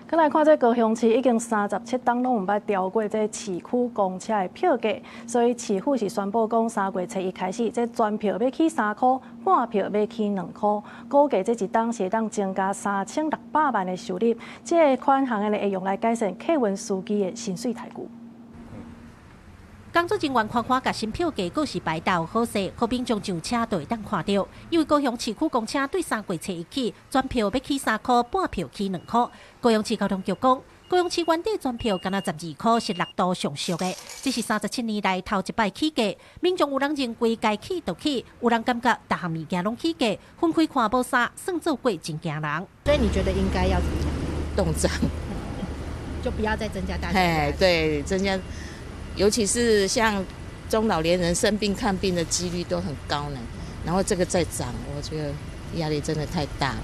再来看这高雄市已经37档拢有捌调过这市区公车的票价，所以市府是宣布讲3月初1开始，这专票要起3块，半票要起2块，估计这一档是当增加3600万的收入。这个款项会用来改善客运司机的薪水待遇。 工作人员看看，甲新票价阁是排到好势，好民众上车就会当看到。因为高雄市区公车对3月初1起，专票要起3块，半票起2块。高雄市交通局讲，高雄市原底专票敢若12块是6度上升的，这是37年来头一摆起价。民众有人认为该起就起，有人感觉各项物件拢起价，分开看无啥，算做过真惊人。所以你觉得应该要怎么样？动涨，就不要再增加大家。哎，对，增加。 尤其是像中老年人生病看病的几率都很高呢，然后这个再涨，我觉得压力真的太大了。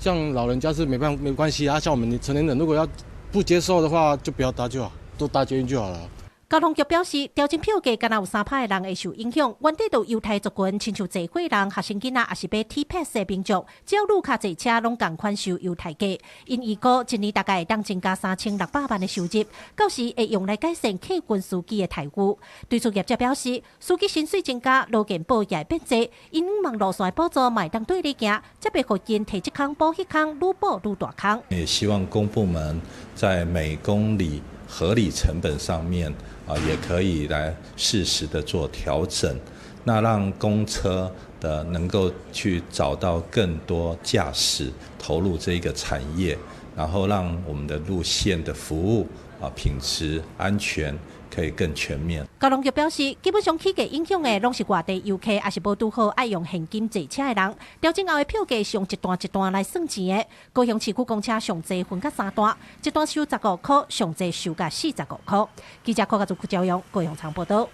像老人家是没关系啊，像我们成年人如果要不接受的话，就不要搭就好，都搭捷运就好了。 交通局表示，调整票价，敢若有3%的人会受影响。原底就犹太族群，亲像坐火人、学生囡仔，也是买 T-Pass 的民众，只要路卡坐车，拢共款收犹太价。因预估一年大概会当增加3600万的收入，到时会用来改善客运司机的待遇。对此业者表示，司机薪水增加，路件保也会变多，因网路线补助嘛当对你行，才袂互因摕这空补迄空，愈补愈大空。也希望公部门在每公里合理成本上面。 也可以来适时的做调整，那让公车的能够去找到更多驾驶投入这一个产业，然后让我们的路线的服务品质、安全可以更全面。交通局表示，基本上起价影响的拢是外地游客，也是无拄好爱用现金坐车的人。调整后的票价是用一段一段来算钱的。高雄市区公车上济分甲3段，一段收15块，上济收甲45块。记者柯家族赵阳高雄场报道。